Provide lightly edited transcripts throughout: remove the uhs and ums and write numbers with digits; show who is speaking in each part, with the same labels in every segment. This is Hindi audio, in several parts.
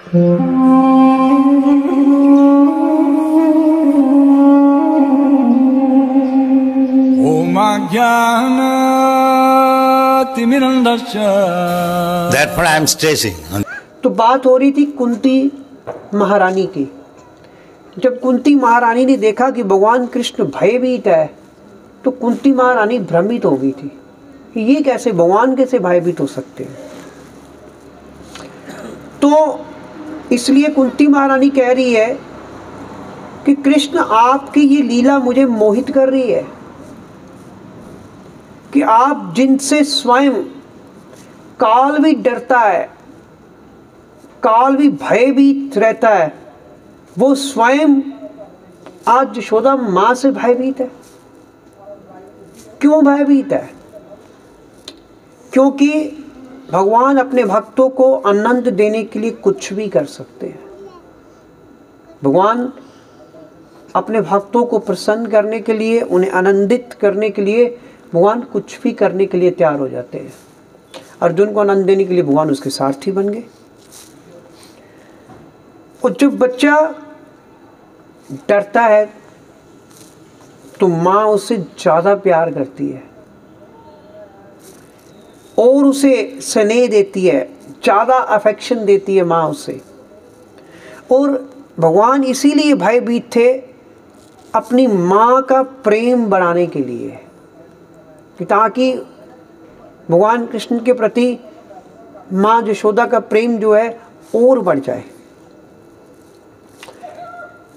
Speaker 1: Therefore I am stressing.
Speaker 2: तो बात हो रही थी कुंती महारानी की। जब कुंती महारानी ने देखा कि भगवान कृष्ण भयभीत है, तो कुंती महारानी भ्रमित हो गई थी कि ये कैसे, भगवान कैसे भयभीत हो सकते हैं। तो इसलिए कुंती महारानी कह रही है कि कृष्ण आपकी ये लीला मुझे मोहित कर रही है कि आप जिनसे स्वयं काल भी डरता है, काल भी भयभीत रहता है, वो स्वयं आज यशोदा माँ से भयभीत है। क्यों भयभीत है? क्योंकि भगवान अपने भक्तों को आनंद देने के लिए कुछ भी कर सकते हैं। भगवान अपने भक्तों को प्रसन्न करने के लिए, उन्हें आनंदित करने के लिए भगवान कुछ भी करने के लिए तैयार हो जाते हैं। अर्जुन को आनंद देने के लिए भगवान उसके सारथी बन गए। और जब बच्चा डरता है तो माँ उससे ज़्यादा प्यार करती है और उसे स्नेह देती है, ज़्यादा अफेक्शन देती है माँ उसे। और भगवान इसीलिए भयभीत थे, अपनी माँ का प्रेम बढ़ाने के लिए, कि ताकि भगवान कृष्ण के प्रति माँ यशोदा का प्रेम जो है और बढ़ जाए।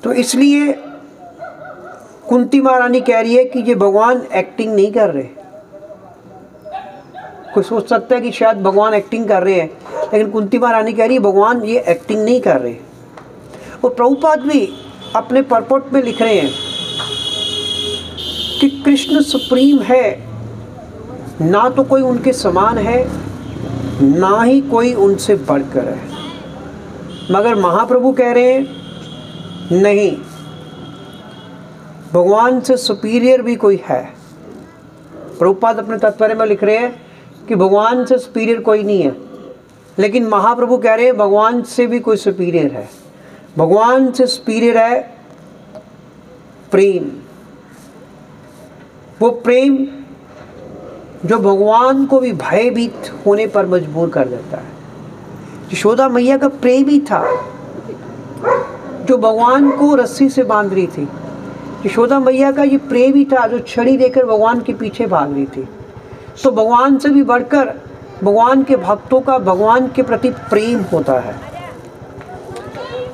Speaker 2: तो इसलिए कुंती महारानी कह रही है कि ये भगवान एक्टिंग नहीं कर रहे। कोई सोच सकता है कि शायद भगवान एक्टिंग कर रहे हैं, लेकिन कुंती महारानी कह रही है भगवान ये एक्टिंग नहीं कर रहे। और प्रभुपाद भी अपने परपोर्ट में लिख रहे हैं कि कृष्ण सुप्रीम है, ना तो कोई उनके समान है, ना ही कोई उनसे बढ़कर है। मगर महाप्रभु कह रहे हैं नहीं, भगवान से सुपीरियर भी कोई है। प्रभुपाद अपने तात्पर्य में लिख रहे हैं कि भगवान से सुपीरियर कोई नहीं है, लेकिन महाप्रभु कह रहे हैं भगवान से भी कोई सुपीरियर है। भगवान से सुपीरियर है प्रेम। वो प्रेम जो भगवान को भी भयभीत होने पर मजबूर कर देता है। यशोदा मैया का प्रेम ही था जो भगवान को रस्सी से बांध रही थी। यशोदा मैया का ये प्रेम ही था जो छड़ी लेकर भगवान के पीछे भाग रही थी। तो भगवान से भी बढ़कर भगवान के भक्तों का भगवान के प्रति प्रेम होता है,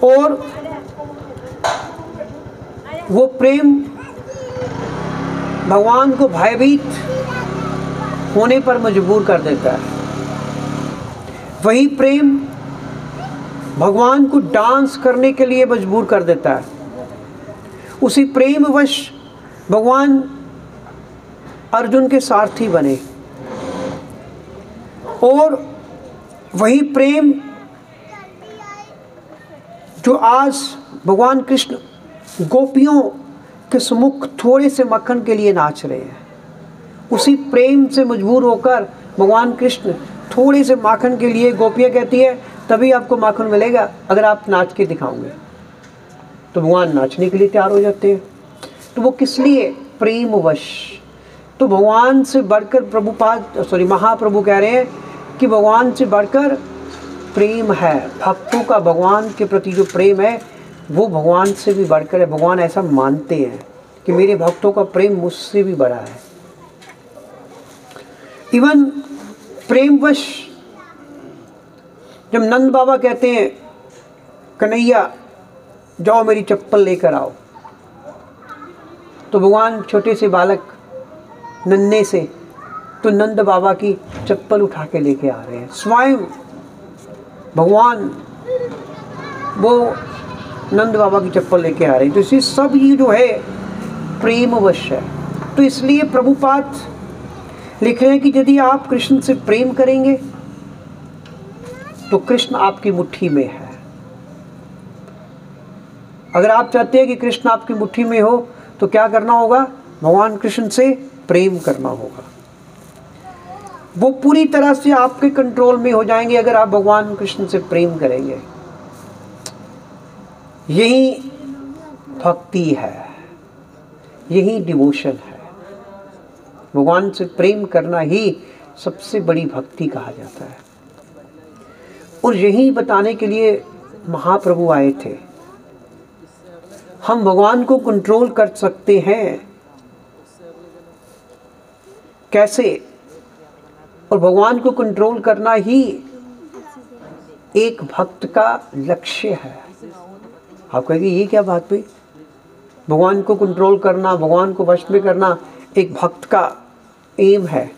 Speaker 2: और वो प्रेम भगवान को भयभीत होने पर मजबूर कर देता है। वही प्रेम भगवान को डांस करने के लिए मजबूर कर देता है। उसी प्रेमवश भगवान अर्जुन के सारथी बने, और वही प्रेम जो आज भगवान कृष्ण गोपियों के सम्मुख थोड़े से मक्खन के लिए नाच रहे हैं, उसी प्रेम से मजबूर होकर भगवान कृष्ण थोड़े से माखन के लिए, गोपियाँ कहती है तभी आपको माखन मिलेगा अगर आप नाच के दिखाओगे, तो भगवान नाचने के लिए तैयार हो जाते हैं। तो वो किस लिए? प्रेमवश। तो भगवान से बढ़कर महाप्रभु कह रहे हैं कि भगवान से बढ़कर प्रेम है। भक्तों का भगवान के प्रति जो प्रेम है वो भगवान से भी बढ़कर है। भगवान ऐसा मानते हैं कि मेरे भक्तों का प्रेम मुझसे भी बड़ा है। इवन प्रेमवश जब नंद बाबा कहते हैं कन्हैया जाओ मेरी चप्पल लेकर आओ, तो भगवान छोटे से बालक नन्हे से तो नंद बाबा की चप्पल उठा के लेके आ रहे हैं। स्वयं भगवान वो नंद बाबा की चप्पल लेके आ रहे हैं। तो इसी सब ये जो है प्रेमवश है। तो इसलिए प्रभुपाद लिख रहे हैं कि यदि आप कृष्ण से प्रेम करेंगे तो कृष्ण आपकी मुट्ठी में है। अगर आप चाहते हैं कि कृष्ण आपकी मुट्ठी में हो तो क्या करना होगा? भगवान कृष्ण से प्रेम करना होगा। वो पूरी तरह से आपके कंट्रोल में हो जाएंगे अगर आप भगवान कृष्ण से प्रेम करेंगे। यही भक्ति है, यही डिवोशन है। भगवान से प्रेम करना ही सबसे बड़ी भक्ति कहा जाता है। और यही बताने के लिए महाप्रभु आए थे। हम भगवान को कंट्रोल कर सकते हैं कैसे, और भगवान को कंट्रोल करना ही एक भक्त का लक्ष्य है। आप कहेंगे ये क्या बात हुई, भगवान को कंट्रोल करना, भगवान को वश में करना एक भक्त का एम है।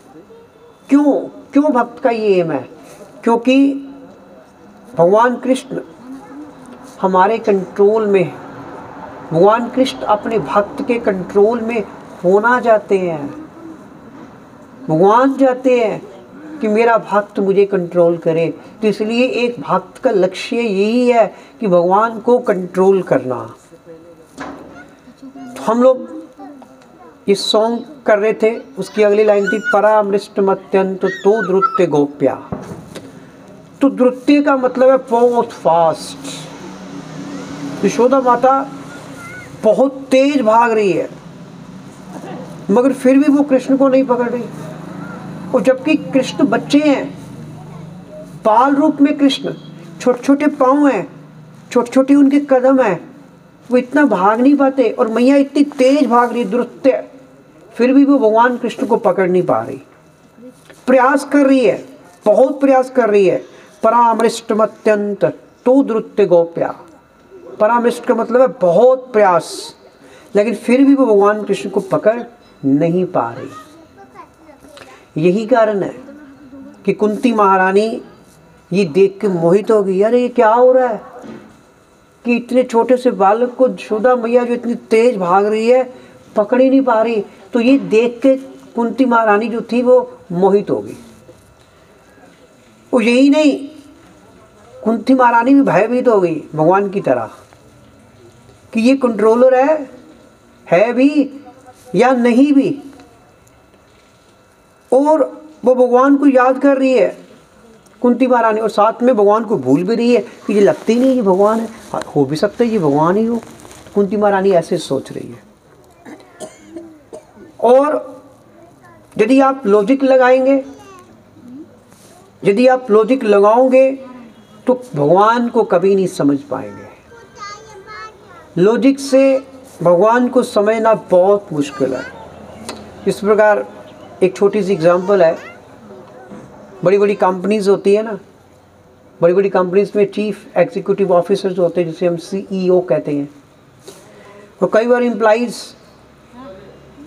Speaker 2: क्यों भक्त का ये एम है? क्योंकि भगवान कृष्ण हमारे कंट्रोल में है। भगवान कृष्ण अपने भक्त के कंट्रोल में होना चाहते हैं। भगवान चाहते हैं कि मेरा भक्त मुझे कंट्रोल करे। तो इसलिए एक भक्त का लक्ष्य यही है कि भगवान को कंट्रोल करना। तो हम लोग ये सॉन्ग कर रहे थे, उसकी अगली लाइन थी परामृष्टमत्यंत तो द्रुत्य गोप्या। तो द्रुत्य का मतलब है बहुत फास्ट। यशोदा माता बहुत तेज भाग रही है, मगर फिर भी वो कृष्ण को नहीं पकड़ रही। और जबकि कृष्ण बच्चे हैं, बाल रूप में कृष्ण, छोटे छोटे पाँव हैं, छोटे छोटे उनके कदम हैं, वो इतना भाग नहीं पाते। और मैया इतनी तेज भाग रही द्रुत्य, फिर भी वो भगवान कृष्ण को पकड़ नहीं पा रही। प्रयास कर रही है, बहुत प्रयास कर रही है। परामृष्टमत्यंत तो द्रुत्य गोप्या। परामृष्ट का मतलब है बहुत प्रयास, लेकिन फिर भी वो भगवान कृष्ण को पकड़ नहीं पा रही। यही कारण है कि कुंती महारानी ये देख के मोहित हो गई। अरे ये क्या हो रहा है कि इतने छोटे से बालक को यशोदा मैया जो इतनी तेज भाग रही है पकड़ ही नहीं पा रही। तो ये देख के कुंती महारानी जो थी वो मोहित हो गई। और यही नहीं, कुंती महारानी भी भयभीत हो गई भगवान की तरह कि ये कंट्रोलर है भी या नहीं भी। और वो भगवान को याद कर रही है कुंती महारानी, और साथ में भगवान को भूल भी रही है कि ये लगती नहीं ये भगवान है, हो भी सकता है ये भगवान ही हो। कुंती महारानी ऐसे सोच रही है। और यदि आप लॉजिक लगाएंगे, यदि आप लॉजिक लगाओगे तो भगवान को कभी नहीं समझ पाएंगे। लॉजिक से भगवान को समझना बहुत मुश्किल है। इस प्रकार एक छोटी सी एग्जांपल है, बड़ी बड़ी कंपनीज होती है ना, बड़ी बड़ी कंपनीज में चीफ एग्जीक्यूटिव ऑफिसर्स होते हैं जिसे हम CEO कहते हैं। तो कई बार एम्प्लॉइज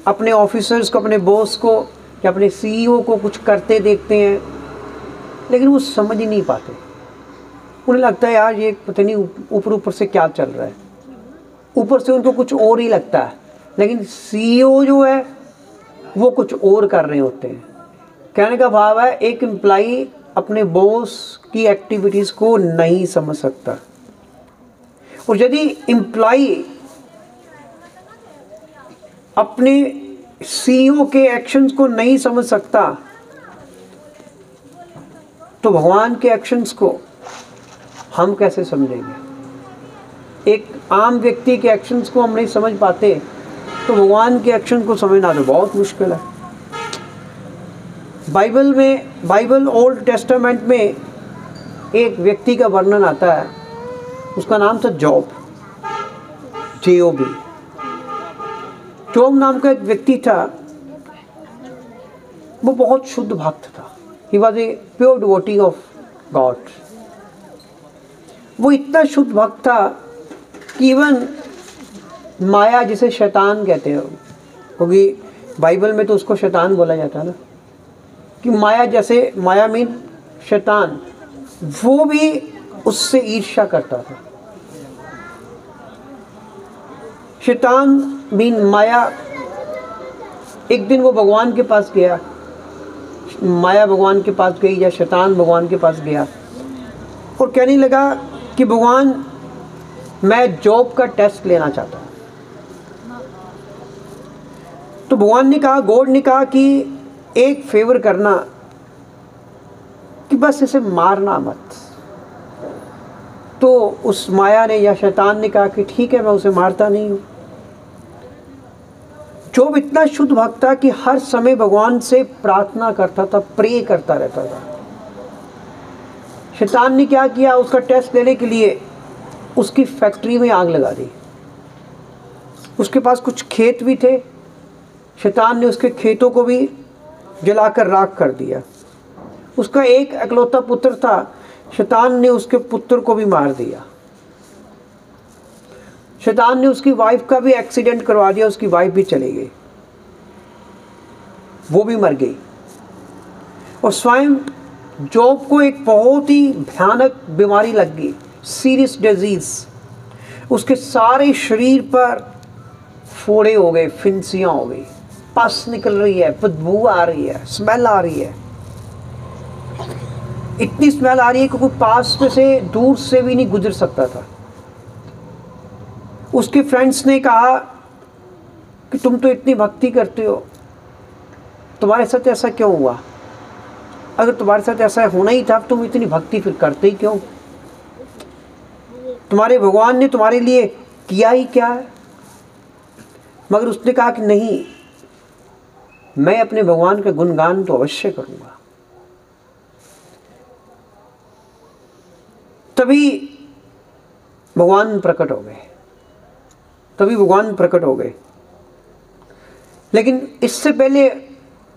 Speaker 2: अपने ऑफिसर्स को, अपने बॉस को या अपने CEO को कुछ करते देखते हैं, लेकिन वो समझ ही नहीं पाते। उन्हें लगता है यार ये पता नहीं ऊपर ऊपर से क्या चल रहा है, ऊपर से उनको कुछ और ही लगता है, लेकिन CEO जो है वो कुछ और कर रहे होते हैं। कहने का भाव है एक एम्प्लॉई अपने बॉस की एक्टिविटीज़ को नहीं समझ सकता। और यदि एम्प्लॉई अपने CEO के एक्शंस को नहीं समझ सकता तो भगवान के एक्शंस को हम कैसे समझेंगे? एक आम व्यक्ति के एक्शंस को हम नहीं समझ पाते तो भगवान के एक्शन को समझना तो बहुत मुश्किल है। बाइबल ओल्ड टेस्टामेंट में एक व्यक्ति का वर्णन आता है, उसका नाम था जॉब, JOB। जॉब नाम का एक व्यक्ति था, वो बहुत शुद्ध भक्त था। He was a pure devotee of God. वो इतना शुद्ध भक्त था कि इवन माया, जिसे शैतान कहते हैं, क्योंकि बाइबल में तो उसको शैतान बोला जाता है ना, कि माया, जैसे माया मीन शैतान, वो भी उससे ईर्ष्या करता था। शैतान मीन माया। एक दिन वो भगवान के पास गया, माया भगवान के पास गई या शैतान भगवान के पास गया और कहने लगा कि भगवान मैं जॉब का टेस्ट लेना चाहता हूँ। तो भगवान ने कहा, गॉड ने कहा कि एक फेवर करना कि बस इसे मारना मत, तो उस माया ने या शैतान ने कहा कि ठीक है, मैं उसे मारता नहीं हूँ। जोब इतना शुद्ध भक्त था कि हर समय भगवान से प्रार्थना करता था, प्रे करता रहता था। शैतान ने क्या किया, उसका टेस्ट लेने के लिए उसकी फैक्ट्री में आग लगा दी। उसके पास कुछ खेत भी थे, शैतान ने उसके खेतों को भी जलाकर राख कर दिया। उसका एक इकलौता पुत्र था, शैतान ने उसके पुत्र को भी मार दिया। शैतान ने उसकी वाइफ का भी एक्सीडेंट करवा दिया, उसकी वाइफ भी चली गई, वो भी मर गई। और स्वयं जॉब को एक बहुत ही भयानक बीमारी लग गई, सीरियस डिजीज। उसके सारे शरीर पर फोड़े हो गए, फिंसियाँ हो गई, पस निकल रही है, बदबू आ रही है, स्मेल आ रही है। इतनी स्मेल आ रही है कि कोई पास में से दूर से भी नहीं गुजर सकता था। उसके फ्रेंड्स ने कहा कि तुम तो इतनी भक्ति करते हो, तुम्हारे साथ ऐसा क्यों हुआ? अगर तुम्हारे साथ ऐसा होना ही था, तुम इतनी भक्ति फिर करते ही क्यों? तुम्हारे भगवान ने तुम्हारे लिए किया ही क्या है? मगर उसने कहा कि नहीं, मैं अपने भगवान का गुणगान तो अवश्य करूंगा। तभी भगवान प्रकट हो गए, लेकिन इससे पहले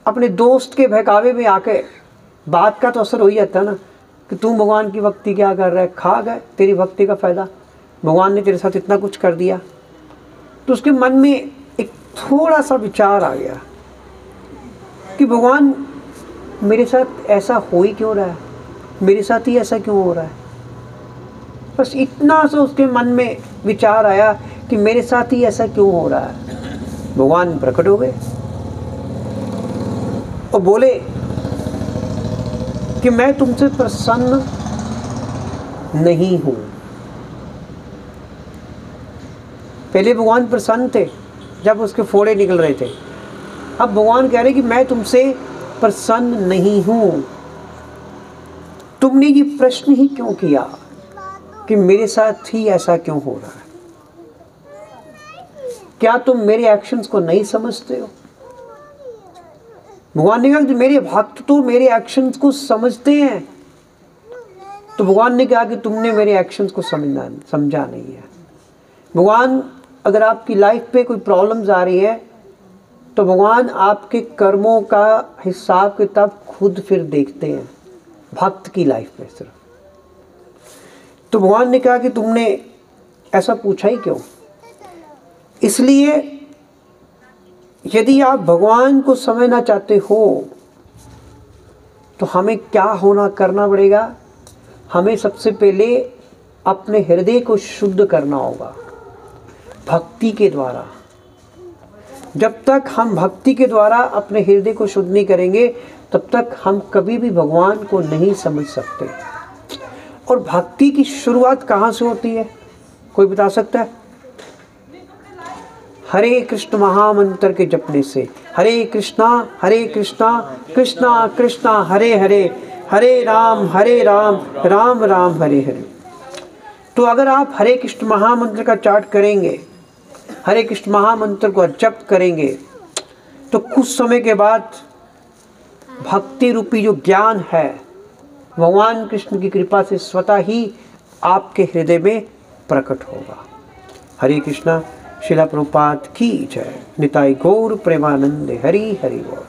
Speaker 2: अपने दोस्त के बहकावे में आके बात का तो असर हो ही जाता ना कि तू भगवान की भक्ति क्या कर रहा है, खा गए तेरी भक्ति का फायदा, भगवान ने तेरे साथ इतना कुछ कर दिया। तो उसके मन में एक थोड़ा सा विचार आ गया कि भगवान मेरे साथ ऐसा हो ही क्यों रहा है, मेरे साथ ही ऐसा क्यों हो रहा है। बस इतना सा उसके मन में विचार आया कि मेरे साथ ही ऐसा क्यों हो रहा है। भगवान प्रकट हो गए और बोले कि मैं तुमसे प्रसन्न नहीं हूं। पहले भगवान प्रसन्न थे जब उसके फोड़े निकल रहे थे, अब भगवान कह रहे कि मैं तुमसे प्रसन्न नहीं हूं। तुमने ये प्रश्न ही क्यों किया कि मेरे साथ ही ऐसा क्यों हो रहा है? क्या तुम मेरे एक्शंस को नहीं समझते हो? भगवान ने कहा कि मेरे भक्त तो मेरे एक्शंस को समझते हैं। तो भगवान ने कहा कि तुमने मेरे एक्शंस को समझा नहीं है। भगवान, अगर आपकी लाइफ पे कोई प्रॉब्लम्स आ रही है तो भगवान आपके कर्मों का हिसाब किताब खुद फिर देखते हैं, भक्त की लाइफ में सिर्फ। तो भगवान ने कहा कि तुमने ऐसा पूछा ही क्यों? इसलिए यदि आप भगवान को समझना चाहते हो तो हमें क्या करना पड़ेगा? हमें सबसे पहले अपने हृदय को शुद्ध करना होगा भक्ति के द्वारा। जब तक हम भक्ति के द्वारा अपने हृदय को शुद्ध नहीं करेंगे तब तक हम कभी भी भगवान को नहीं समझ सकते। और भक्ति की शुरुआत कहाँ से होती है, कोई बता सकता है? हरे कृष्ण महामंत्र के जपने से। हरे कृष्णा कृष्णा कृष्णा हरे हरे, हरे राम राम राम हरे हरे। तो अगर आप हरे कृष्ण महामंत्र का चार्ट करेंगे, हरे कृष्ण महामंत्र को जप करेंगे, तो कुछ समय के बाद भक्ति रूपी जो ज्ञान है भगवान कृष्ण की कृपा से स्वतः ही आपके हृदय में प्रकट होगा। हरे कृष्णा। श्रील प्रभुपाद की जय। निताई गौर प्रेमानंद। हरि हरि बोल।